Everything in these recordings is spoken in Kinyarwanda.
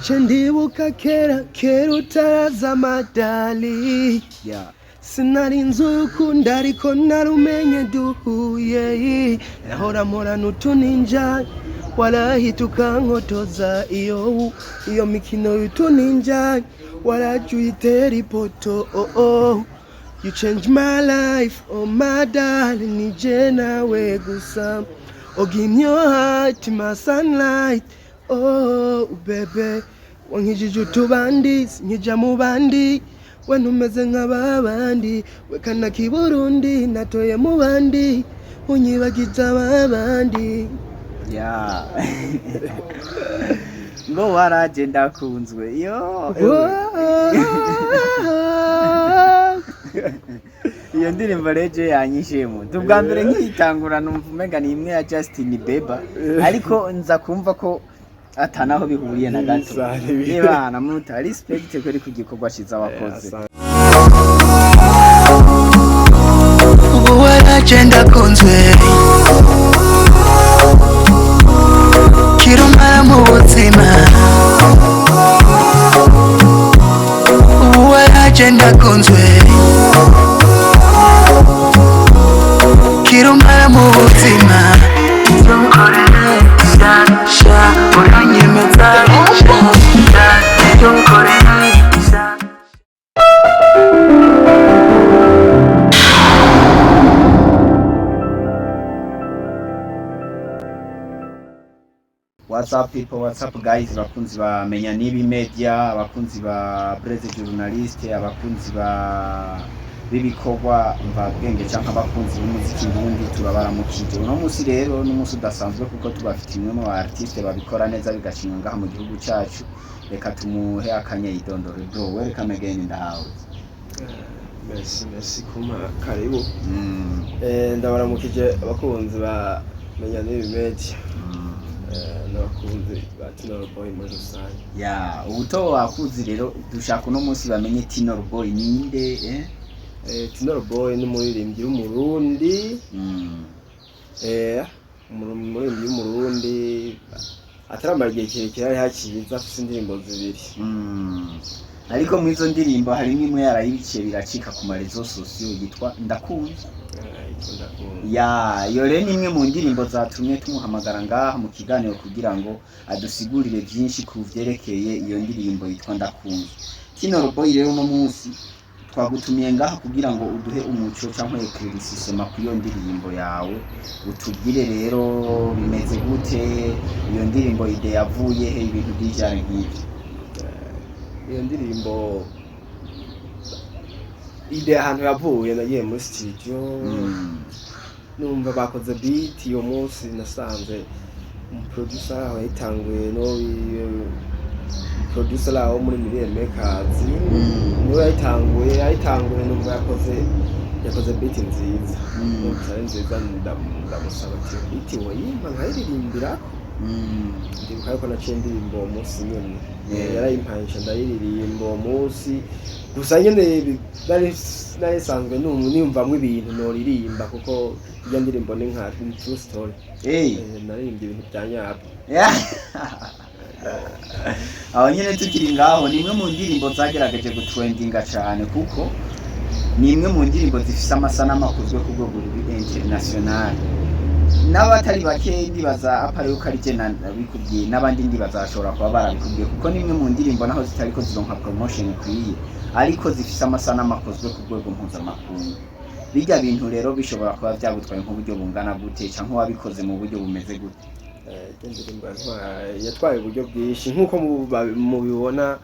Ndibuka kera utaraza amadali sinari nzi urukundo ariko narumenye duhuye nahora mpora n'utuninja warahita ukankotoza iyo mikino y'utuninja warajya uyitera ipoto you change my life oh my darling nije nawe gusa give me your heart my sunlight oh baby wankijije utubandi nkija mu bandi we ntumeze nk'ababandi we kana kiburundi natoye mu bandi unyibagiza ababandi ngo waraje ndakunzwe iyo ndirimbo reje yanyishemo tubwa mbere nkitangura numva umenga ni imwe ya Justin Bieber ariko nza kumva ko atanaho bihuriye na gato bana muta respect kuri kugikorwa ciza wakoze ubu waraje ndakunzwe kirumara mu buzima ubu waraje ndakunzwe kirumara mu buzima What's up people, what's up guys, abakunzi ba Menya N'Ibi Média, abakunzi ba Presse Journaliste, abakunzi ba bikorwa mva bwenge cyangwa abakunzi b'umuziki bundi turabaramukije uno munsi rero n'umunsi udasanzwe kuko tubafite imwe mu artiste babikora neza bigacinya ngaha mu gihugu cyacu reka tumuhe akanya yidondoro bro welcome again in the house. Merci kuma karibu ndabaramukije abakunzi ba Menya N'Ibi Média n'abakunzi ba Tinoro Boy muri rusange ubuto wakuzi rero dushaka uno munsi bamenye Tinoro Boy ninde Tinoro Boy ni umuririmbyi w'umurundi umuririmbyi w'umurundi ataramara igihe kirekire ari hakiza afite indirimbo zibiri ariko mu izo ndirimbo harimo imwe yarayibiciye biracika ku marezo sosiyo yitwa ndakunze iyo rero ni imwe mu ndirimbo zatumye tumuhamagara ngaha mu kiganiro kugira ngo adusigurire byinshi ku byerekeye iyo ndirimbo yitwa ndakunze. Tinoro Boy rero mu munsi twagutumiye ngaha kugira ngo uduhe umuco cyangwa ekririsisema ku iyo ndirimbo yawe utubwire rero bimeze gute iyo ndirimbo ide yavuye he ibintu by'ijyanye nk'ibyo. Iyo ndirimbo ide ahantu yavuye nagiye muri studio numva bakoze beat iyo munsi nasanze producer aho yatanguye no producer aho muri Million Makers niwe yatanguye numva yakoze beat nziza n'utari nziza ndamusaba ati beat wayimpa nkayiririmbira ndibuka ko naciye indirimbo uwo munsi nyene yarayimpanisha ndayiririmba uwo munsi gusa nyene narisanzwe numvamwo ibintu noririmba kuko iyo ndirimbo ni nka true story naririmbye ibintu bya nyabyo aho nyene tukiri ngaho ni imwe mu ndirimbo zagerageje gutrendinga cyane kuko ni imwe mu ndirimbo zifise amasanamu akozwe ku rwego international n'abatari bake ndibaza apari uko ari je nabikubwiye n'abandi ndibaza bashobora kuba barabikubwiye kuko ni imwe mu ndirimbo naho zitariko zironka promotion ikwiye ariko zifise amasanamu akozwe ku rwego mpuzamakungu. Bijya bintu rero bishobora kuba byagutwaye nk'uburyo bungana gute cyangwa wabikoze mu buryo bumeze gute? Indirimbo yatwaye uburyo bwinshi nkuko mubibona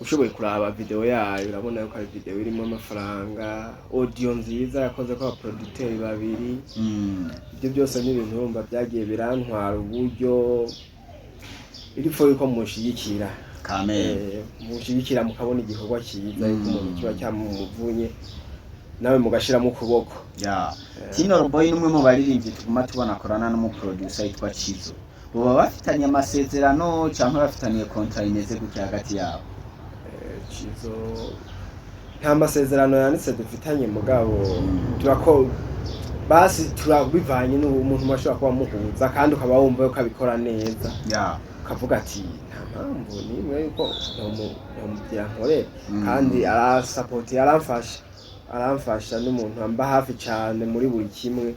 ushoboye kuraba video yayo urabona ko ari video irimo amafaranga audio nziza yakoze ko producteur babiri ibyo byose ni ibintu urumva byagiye birantwara uburyo irifo yuko mushigikira mushigikira mukabona igikorwa cyiza yuko umuntu kiba cyamuvunye nawe mugashiramo ukuboko. Tinoro Boy numwe mu baririmbyi tuguma tubona korana n'umuproducer yitwa Chizo. Boba bafitanye amasezerano cyangwa bafitanye contract imeze gute hagati yabo? Chizo nta masezerano yanditse dufitanye mugabo turako basi turabivanye n'umuntu mashobora kuba muhuza kandi ukaba wumva ko abikora neza akavuga ati nta mpamvu nimwe yuko nkorera kandi arasapoti aramfasha n'umuntu amba hafi cyane muri buri kimwe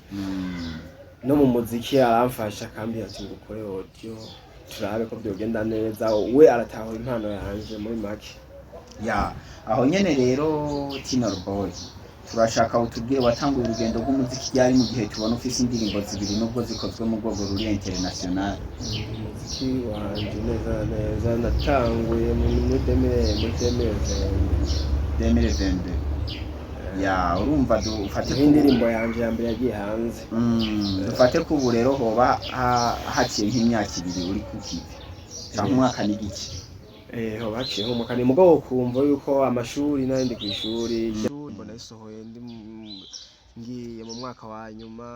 no mu muziki aramfasha kandi ati ngukore audio turabe ko byogenda neza we aratahura impano yanje muri make ya aho nyene rero Tinoro Boy turashaka utubwire watanguye urugendo rw'umuziki ryari mu gihe tubona ufise indirimbo zibiri nubwo zikozwe mu rwego ruri international. Umuziki wanje neza natanguye muri 2022 ya urumva dufate indirimbo yanje ya mbere yagiye hanze dufate ko ubu rero hoba haciye nk'imyaka ibiri uri kukivi cyangwa umwaka n'igice hoba haciye nk'umwaka ni mugabo kumva yuko amashuri n'andi ku ishuri mbona isohoye ngiye mu mwaka wa nyuma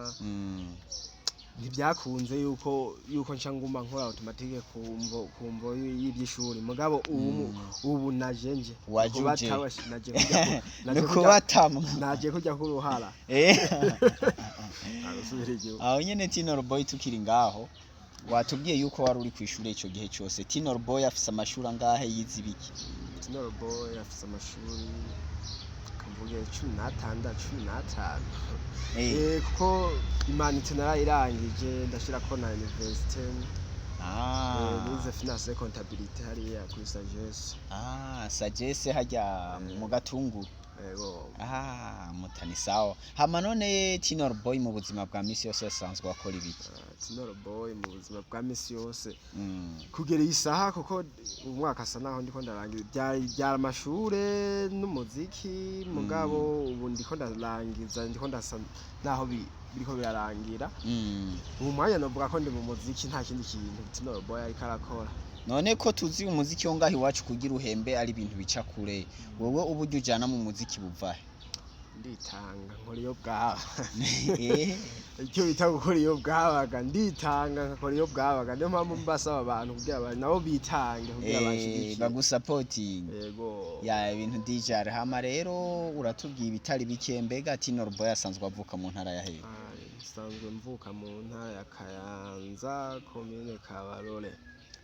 ntibyakunze yuko nca nguma nkora automatique kumvo y'ibyishuri mugabo ubu najenje naje kujya kuruhara aho nyene Tinoro Boy tukiri ngaho watubwiye yuko wari uri kwishuri ico gihe cyose. Tinoro Boy afise amashuri angahe yize ibiki? Tinoro Boy afise amashuri kamvuge 16 kuko imanitse narayirangije ndashira ko na university nize finance comptabilité hariya kuri sagesse sagesse hajya mu gatunguru mutani sawa. Hama none Tinoro Boy mu buzima bwa misi yose asanzwe akora ibiki? Tinoro Boy mu buzima bwa misi yose kugera isaha kuko umwaka asa naho ndiko ndarangiza byara amashure n'umuziki mugabo ubu ndiko ndarangiza ndiko ndasa naho biriko birarangira ubu mwanya novuga ko ndi mu muziki nta kindi kintu Tinoro Boy ariko arakora. None ko tuzi umuziki wo ngaho iwacu kugira uhembe ari ibintu bica kure wowe uburyo ujana mu muziki buvahe? Nditanga nkora iyo bwabaga icyo bita gukora iyo bwabaga nditanga nkakora iyo bwabaga niyo mpamvu mbasaba abantu kugira abantu nabo bitange kugira banshigikire bagusapoting yego ya ibintu dijare. Hama rero uratubwiye ibitari bike mbega Tinoro Boy asanzwe avuka mu ntara ya hehe? Asanzwe mvuka mu ntara ya Kayanza commune Kabarore.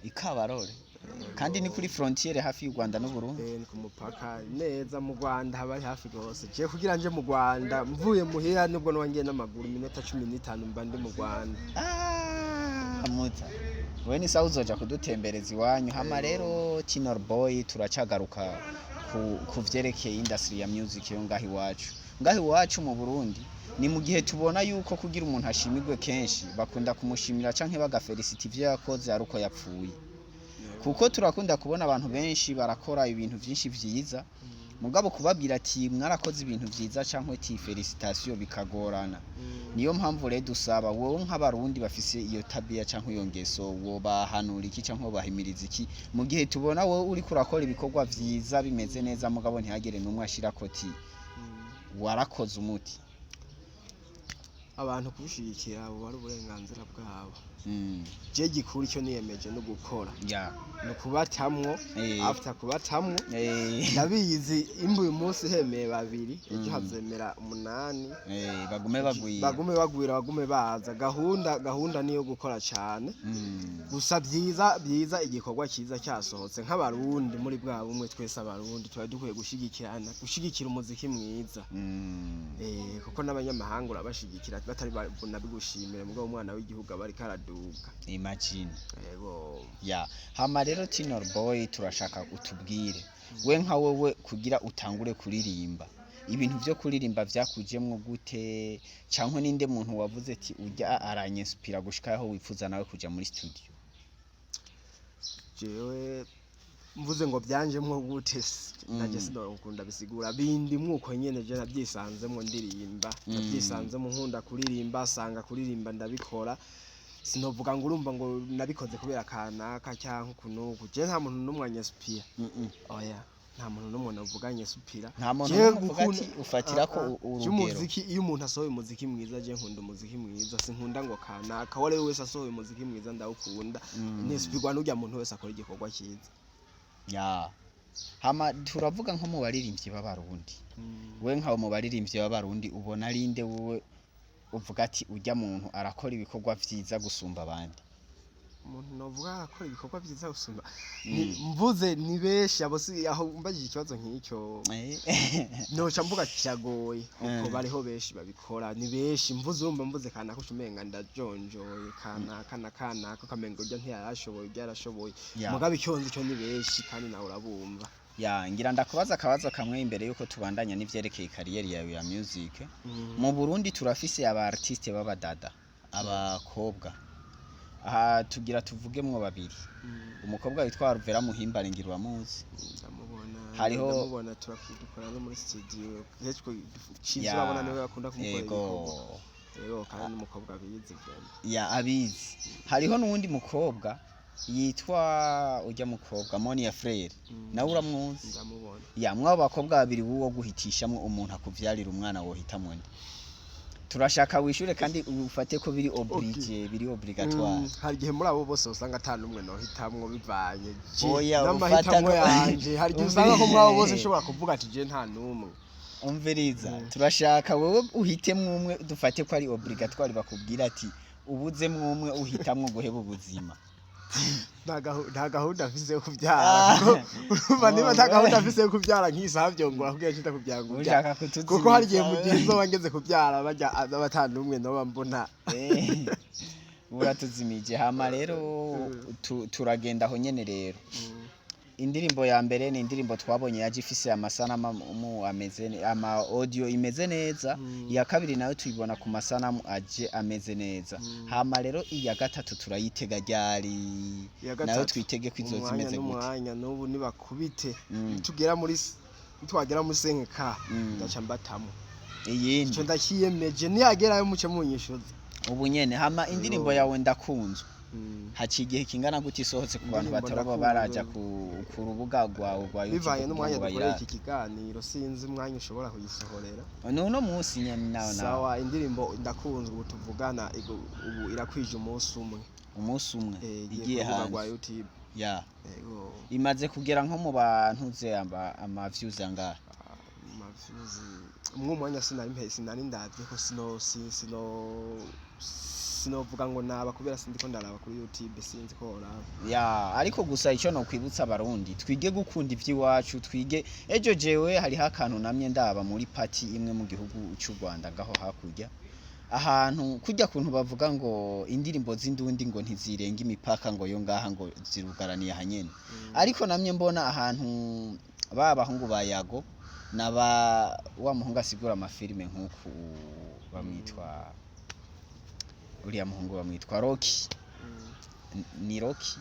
Ikabarore kandi ni kuri frontiere hafi y'u Rwanda n'u Burundi ni ku mupaka neza mu Rwanda haba hafi gose je kugira nje mu Rwanda mvuye muhira nubwo nwangiye n'amaguru minota 15 mba ndi mu Rwanda muta we ni sawa uzoja kudutembereza iwanyu. Hama rero Tinoro Boy turacagaruka ku vyerekeye industry ya music yo ngaho iwacu mu Burundi ni mu gihe tubona yuko kugira umuntu ashimirwe kenshi bakunda kumushimira canke bagafelicita ivyo yakoze aruko yapfuye kuko turakunda kubona abantu benshi barakora ibintu byinshi vyiza mugabo kubabwira ati mwarakoze ibintu vyiza canke ti felicitation bikagorana. Niyo mpamvu rero dusaba wowe nk'abarundi bafise iyo tabia canke iyo ngeso wo bahanura iki canke bahimiriza iki mu gihe tubona wowe uri kurakora ibikorwa vyiza bimeze neza mugabo ntihagere numwe ashira koti warakoze umuti abantu kushigikira abo bari uburenganzira bwabo je gikuru icyo niyemeje no gukora no kubatamwo after kubatamwo nabiyizi imbu uyu munsi hemeye babiri ejo hazemera 8 bagume bagwira baza gahunda niyo gukora cyane gusa byiza igikorwa cyiza cyasohotse nk'abarundi muri bwa bumwe twese abarundi tuba dukwiye gushigikira umuziki mwiza kuko n'abanyamahanga urabashigikira batari nabigushimira mugabo umwana w'igihugu abari karaduka imagine ya. Hama rero Tinoro Boy turashaka utubwire we nka wowe kugira utangure kuririmba ibintu byo kuririmba vyakujemwo gute canke ninde muntu wavuze ati ujya aranyinspira gushika aho wifuza nawe kuja muri studio? Jewe mvuze ngo byanjemwo gute naje sinokunda bisigura bindi mwuko nyene je nabyisanzemo ndirimba nabyisanzemo nkunda kuririmba sanga kuririmba ndabikora sinovuga ngo urumva ngo nabikoze kubera kanaka cyangwa kunuku je nta muntu numwanya supira oya nta muntu numwe navuganye supira nta muntu uvuga ati ufatira ko urugero umuziki iyo umuntu asohoye umuziki mwiza je nkunda umuziki mwiza sinkunda ngo kanaka wale wese asohoye umuziki mwiza ndawukunda nisupirwa n'ujya muntu wese akora igikorwa cyiza ya. Hama turavuga nko mu baririmbyi b'abarundi we nkaho mu baririmbyi b'abarundi ubona rinde wowe uvuga ati ujya muntu arakora ibikorwa vyiza gusumba abandi? umuntu novuga akora ibikorwa byiza gusumba mvuze ni benshi abo si aho mbajije ikibazo nk'icyo noca mvuga kiragoye kuko bariho benshi babikora ni benshi mvuze urumva mvuze kana ko umenga ndajonjoye kana ko kamengo urya ntiyarashoboye byarashoboye mugabe icyonzi cyo ni benshi kandi nawe urabumva ya ngira ndakubaza akabazo kamwe imbere yuko tubandanya n'ivyerekeye kariyeri yawe ya music mu Burundi turafise aba artiste b'abadada abakobwa aha tugira tuvugemwo babiri umukobwa witwa Ruvera Muhimbare ngira uramuzi hariho ndamubona turakudukora no muri studio hejwe ciza babona niwe bakunda kumukorera yego kandi umukobwa abizi ya abizi hariho n'uwundi mukobwa yitwa ujya mukobwa Monia Frere nawe uramuzi ndamubona ya mwabo bakobwa babiri buwo guhitishamwe umuntu akuvyarira umwana wohitamwe turashaka wishure kandi ufate ko biri oblige biri obligatoire hari gihe muri abo bose usanga atanumwe no hitamwo bivanye n'amahitamo yanje hari gihe usanga ko muri abo bose ushobora kuvuga ati je nta numwe umviriza turashaka wewe uhitemwe umwe dufate ko ari obligatoire bakubwira ati ubuzemwe umwe uhitamwo guheba ubuzima nta gahunda afise yo kubyara urumva niba nta gahunda afise yo kubyara nk'isaha byongora kugira ngo kubyara kuko hari igihe mu gihe zo bangeze kubyara bajya abatandumwe no bambona uratuzimije hama rero turagenda aho nyene rero indirimbo ya mbere ni indirimbo twabonye yaje ifise amasanamu ameze ama audio imeze neza iya kabiri nayo tuyibona ku masanamu aje ameze neza hama rero iya gatatu turayitega ryari nayo twitege kwizoza imeze gute n'umwanya n'ubu nibakubite tugera muri twagera muri senka ndaca mbatamo iyindi cyo ndakiyemeje niyagera yo muce munyishuza ubu nyene hama indirimbo yawe ndakunzwe haci igihe kingana gute isohotse ku bantu bataraba baraja ku rubuga rwawe rwa YouTube bivaye n'umwanya dukorera iki kiganiro sinzi umwanya ushobora kuyisohorera no munsi nyene nawe sawa indirimbo ndakunzwe ubu tuvugana ubu irakwije umunsi umwe igiye hanze rwa YouTube ya imaze kugera nko mu bantu ze ama views angahe ama views umwanya sinari ndavye ko sinovuga ngo naba kubera sindiko ndaraba kuri YouTube sinzi ko oraba ya ariko gusa ico no kwibutsa abarundi twige gukunda ivyiwacu twige ejo jewe hari hakantu namye ndaba muri party imwe mu gihugu cy'u Rwanda ngaho hakurya ahantu kujya kuntu bavuga ngo indirimbo z'indundi ngo ntizirenga imipaka ngo yo ngaha ngo zirugaraniye hanyene ariko namye mbona ahantu babahungu bayago naba wa muhungu asigura amafilme nk'uku bamwitwa uriya muhungu bamwitwa Rocky ni Rocky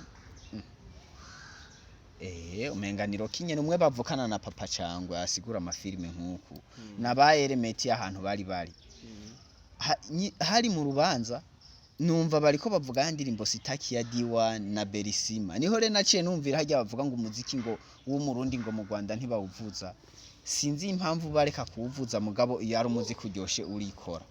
umenga ni Rocky nyene umwe bavukana na papa cangwe asigura amafilme nk'uku naba elementi ahantu bari hari mu rubanza numva bariko bavuga indirimbo sitaki ya Diwa na Berisima niho re naciye numvira hajya bavuga ngo umuziki ngo w'umurundi ngo mu Rwanda ntibawuvuza sinzi impamvu bareka kuwuvuza mugabo iyo ari umuziki uryoshe urikora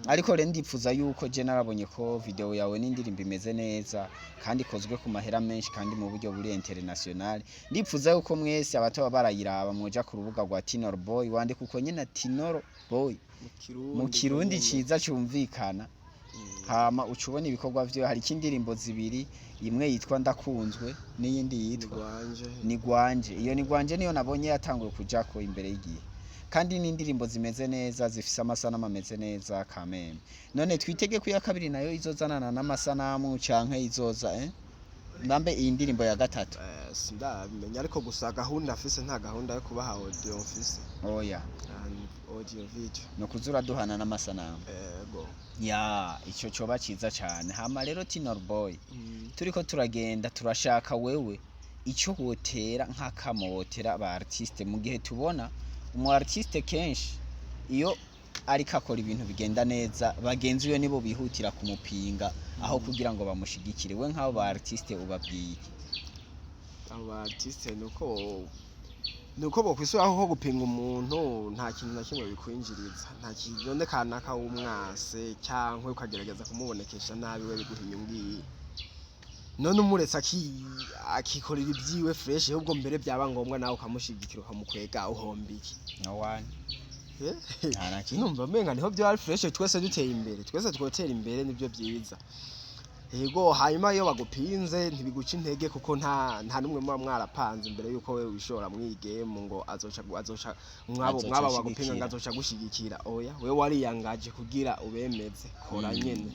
ariko re ndipfuza yuko je narabonye ko video yawe n'indirimbo imeze neza kandi ikozwe ku mahera menshi kandi mu buryo buri international ndipfuza yuko mwese abataba barayiraba mwoja ku rubuga rwa Tinoro Boy wandika uko nyene Tinoro Boy mu kirundi ciza cyumvikana hama ucubona ibikorwa vyo hari kindirimbo zibiri imwe yitwa ndakunzwe n'iyindi yitwa ni gwanje iyo ni gwanje niyo nabonye yatanguye kujako imbere y'igihe kandi n'indirimbo zimeze neza zifise amasanamu ameze neza kameme none twitege ku ya kabiri nayo izozanana n'amasanamu canke izoza Nambe iyi ndirimbo ya gatatu. Sindabimenya ariko gusa gahunda afise nta gahunda yo kubaha audio mfise. Oya. Audio video. No kuzura duhana n'amasanamu. Go. Ya, ico coba ciza cyane. Hama rero Tinoro Boy. Turiko turagenda turashaka wewe ico wotera nk'akamotera aba artiste mu gihe tubona umu artiste kenshi iyo ariko akora ibintu bigenda neza bagenzi we nibo bihutira kumupinga aho kugira ngo bamushigikire we nk'abo ba artiste ubabwiye aba artiste nuko bokwisura aho gupinga umuntu nta kintu na kimwe bikwinjiriza nta kintu kanaka w'umwase cyangwa ukagerageza kumubonekesha nabi we biguhinyungiye none umuretse akikorera ibyiwe fresh ahubwo mbere byaba ngombwa nawe ukamushigikira ukamukwega uhombiki no one numva menga niho byo ari fresh twese duteye imbere twese twotera imbere nibyo byiza yego hanyuma iyo bagupinze ntibiguca intege kuko nta numwe muba mwarapanze imbere yuko wewe wishora mwigeme ngo azoca mwabo bagupinga ngo azoca gushigikira oya wewe wariyangaje kugira ubemeze kora nyene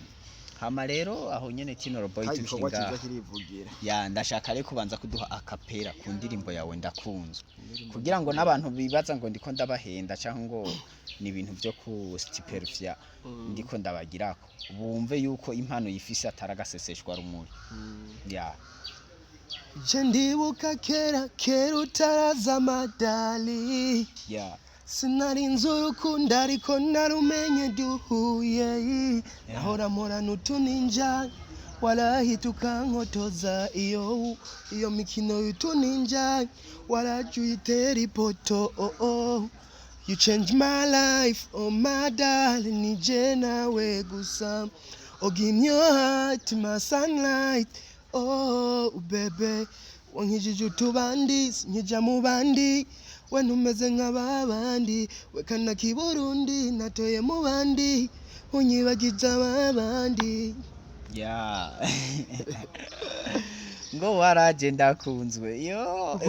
hama rero aho nyene Tinoro Boy tukinga ya ndashaka rero kubanza kuduha akapera ku ndirimbo yawe ndakunzwe kugira ngo n'abantu bibaza ngo ndiko ndabahenda canke ngo ni ibintu byo ku stiperfia ndiko ndabagirako bumve yuko impano yifise ataragaseseshwa rumuri ya je ndibuka kera utaraza madali ya sinari nz'urukundo ariko narumenye duhuye nahora mpora n'utuninja warahita ukankotoza iyo mikino y'utuninja waraje uyitera ipoto you change my life oh my darling nije nawe gusa give me your heart my sunlight oh baby wankijije utubandi nkija mu bandi we ntumeze nk'ababandi we kana kiburundi natoye mu bandi unyibagiza ababandi ya ngo waraje ndakunzwe yo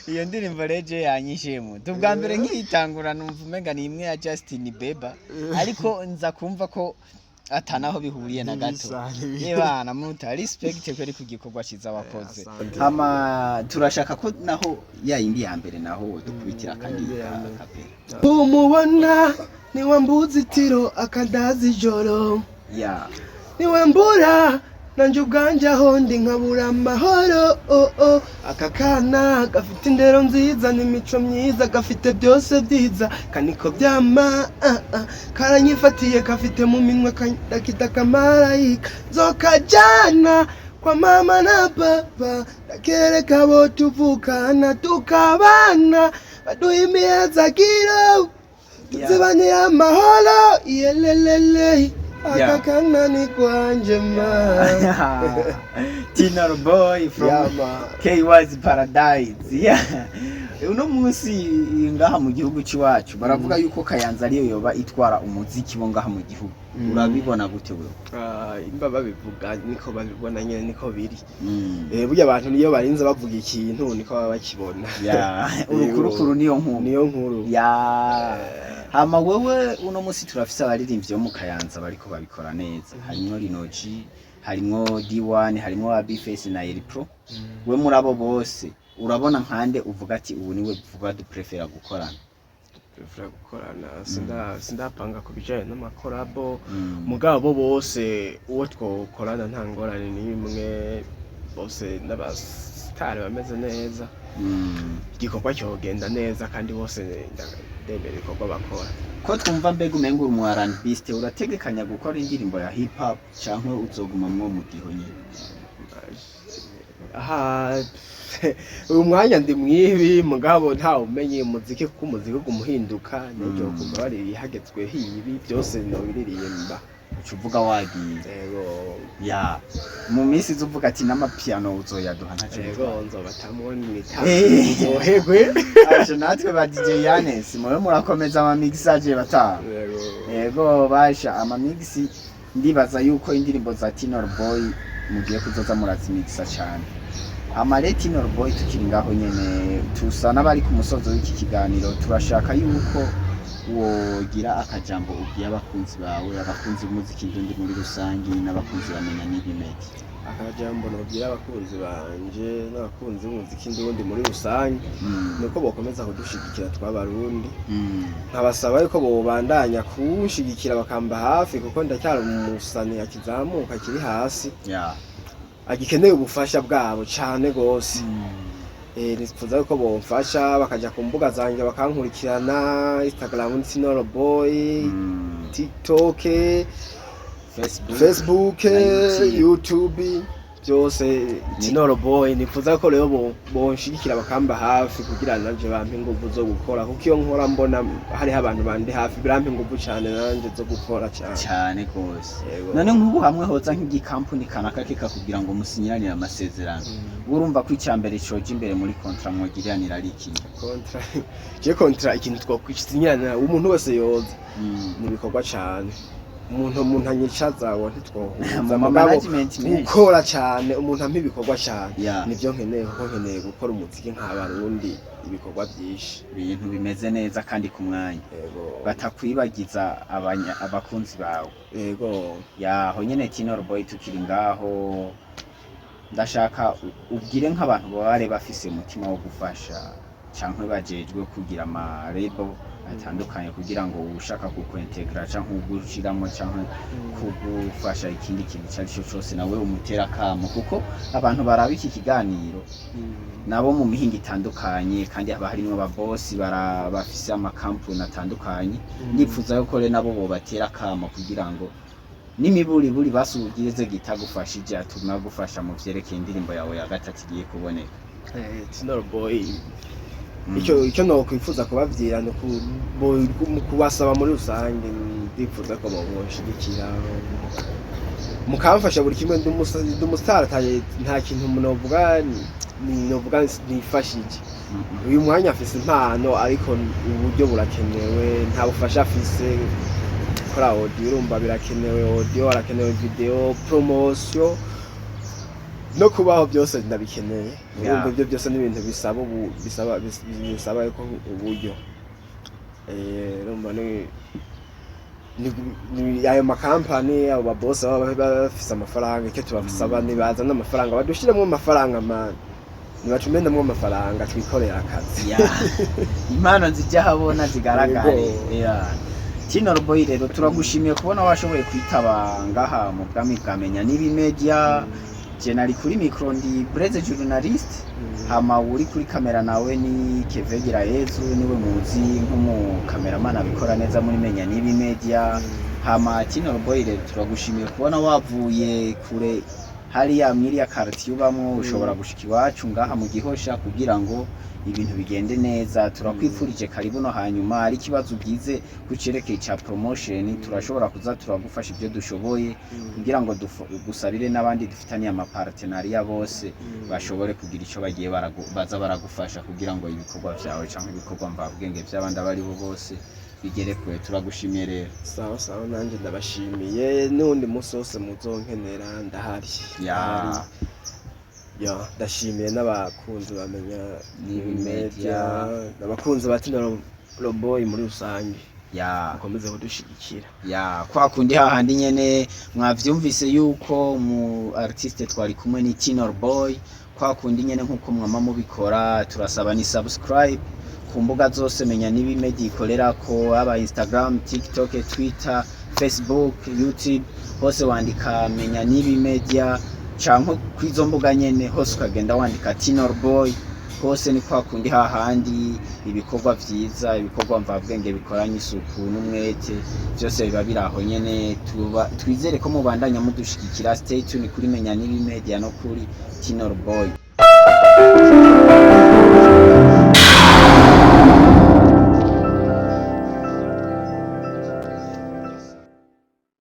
iyo ndirimbo reje yanyishemo tubwa mbere nkitangura numva umenga ni imwe ya Justin Bieber ariko nza kumva ko atanaho bihuriye na gato yebana muta respect kweri kugikorwa ciza wakoze hama turashaka ko naho ya indi ya mbere naho dukubitira kandi kapera umubona ni wambuzi tiro akandazi joro ya ni wambura nanje ubwanje aho ndi nkabura amahoro akakana gafite indero nziza n'imico myiza gafite byose byiza kaniko byama karanyifatiye gafite mu minwe kakita kamarayika nzokajana kwa mama na baba ndakereka bo tuvukana tukabana baduha imihezagiro tuzibanye amahoro yelelele akakana ni kwanje ma Tinoro Boy from K-Wise Paradise uno munsi ngaha mu gihugu ciwacu baravuga yuko Kayanza ariyo yoba itwara umuziki wo ngaha mu gihugu urabibona gute wewe imba babivuga niko babibona nyene niko biri burya abantu niyo barinze bavuga ikintu niko baba bakibona ya urukurukuru niyo nkuru ya hama wewe uno munsi turafise abaririmbyi bo mu Kayanza bariko babikora neza harimo Rinoji harimo D1 harimo Abiface na Elipro we muri abo bose urabona nkande uvuga ati ubu niwe vuga du prefera gukorana sindapanga kubijanye n'amakorabo mugabo bose uwo twokorana nta ngorane n'imwe bose n'abasitari bameze neza igikorwa cyogenda neza kandi bose ndemera ibikorwa bakora ko twumva mbega umenga uri mu R&B urategekanya gukora indirimbo ya hip hop canke uzoguma mwo mu gihonye uyu mwanya ndi mwibi mugabo nta umenye umuziki kuko umuziki gumuhinduka n'ibyo kumva bari hagetswe hibi byose no biririmba uvuga wagiye yego ya mu minsi uvuga ati n'amapiano uzoyaduha ntaje yego nzobatamwe nzohegwe aje natwe ba DJ Yanes mwe murakomeza ama mixage bataha yego basha ama mix ndibaza yuko indirimbo za Tinoro Boy mugiye kuzoza murazimixa cyane amare Tinoro Boy tukiri ngaho nyene tusa n'abari ku musozo w'iki kiganiro turashaka yuko wogira akajambo ubwiye abakunzi bawe abakunzi b'umuziki ndundi muri rusangi n'abakunzi bamenya N'Ibi Média akajambo nogira abakunzi banje n'abakunzi b'umuziki ndundi muri rusangi nuko bokomeza kudushigikira twabarundi nkabasaba yuko bobandanya kushigikira bakamba hafi kuko ndacyari umusani yakizamuka kiri hasi agikeneye ubufasha bwabo cyane gose nifuza yuko bomfasha bakaja ku mbuga zanje bakankurikirana Instagram Tinoro Boy TikTok Facebook YouTube byose Tinoro Boy nifuza ko rero bonshigikira bakamba hafi kugira nanje bampe ingufu zo gukora kuko iyo nkora mbona hari abantu bandi hafi birampe ingufu cyane nanje zo gukora cyane gose none nk'ubu hamwe hoza nk'igikampuni kanaka kikakubwira ngo musinyiranira amasezerano urumva ko icyambere coje imbere muri contrat mwogiranira ari iki contrat ikintu twokwishinyana umuntu wese yoza ni bikorwa cyane umuntu anyicaza wa ntitwohuza mu management gukora cyane umuntu ampa ibikorwa cyane nibyo nkeneye kuko nkeneye gukora umuziki nk'abarundi ibikorwa byinshi ibintu bimeze neza kandi ku mwanya batakwibagiza abakunzi bawe yego yaho nyene Tinoro Boy tukiri ngaho ndashaka ubwire nk'abantu babare bafise umutima wo gufasha canke bajejwe kugira ama label atandukanye kugira ngo ushaka kukwentegra canke ugushiramo canke kugufasha ikindi kintu cyari cyose nawe umutera kamo kuko abantu baraba iki kiganiro nabo mu mihinga itandukanye kandi haba harimo aba boss bafise amakampuni atandukanye ndifuza yuko rero nabo bo batera kamo kugira ngo nimiburi basubirize gitagufashije atuma gufasha mu vyerekeye indirimbo yawe ya gatatu igiye kuboneka Tinoro Boy icyo no kwifuza kubavyira no kubasaba muri rusange ndifuza ko boshigikira mukamfasha buri kimwe ndumustar nta kintu munovuga nifashije uyu mwanya afise impano ariko uburyo burakenewe nta bufasha afise kora audio urumva birakenewe audio arakenewe video promotion no kubaho byose ndabikeneye urumva ibyo byose n'ibintu bisaba ko uburyo urumva ni ayo makampani abo baboss baba bafise amafaranga icyo tubasaba nibaza n'amafaranga badushiremo amafaranga man nibacumendamwo amafaranga twikorera akazi impano zijyahabona zigaragare Tinoro Boy rero turagushimiye kubona washoboye kwitaba ngaha mu bwami bwa Menya N'Ibi Média Jenali kuri micro ndi Breze journalist hama uri kuri kamera nawe ni Kevegera Yezu niwe muzi nk'umu cameraman abikora neza muri Menya N'Ibi Média hama Tinoro Boy rero turagushimiye kubona wavuye kure hariya mwiriya quartier ubamwo ushobora gushika iwacu ngaha mu Gihosha kugira ngo ibintu bigende neza turakwifurije karibu no hanyuma ari kibazo ugize kucerekeye cha promotion turashobora kuza turagufasha ibyo dushoboye kugira ngo gusabire n'abandi dufitaniye ama partenariat bose bashobore kugira ico bagiye baza baragufasha kugira ngo ibikorwa vyawe canke ibikorwa mvabwenge by'abandi abari bo bose bigere kure turagushimiye rero sawa nanje ndabashimiye n'undi musi wose muzonkenera ndahari ndashimiye n'abakunzi bamenya N'Ibi Média n'abakunzi ba Tinoro Boy muri rusange ukomeze kudushigikira kwa kundi hahandi nyene mwavyumvise yuko mu artiste twari kumwe ni Tinoro Boy kwa kundi nyene nkuko mwama mubikora turasaba ni subscribe ku mbuga zose Menya N'Ibi Média ikorera ko aba Instagram, TikTok, Twitter, Facebook, YouTube hose wandika Menya N'Ibi Média canke kwizo mbuga nyene hose ukagenda wandika Tinoro Boy hose ni kwa kundi hahandi ibikorwa vyiza ibikorwa mvabwenge bikoranye isuku n'umwete byose biba biraho nyene twizere ko mubandanya mudushigikira stay tuned kuri Menya N'Ibi Média no kuri Tinoro Boy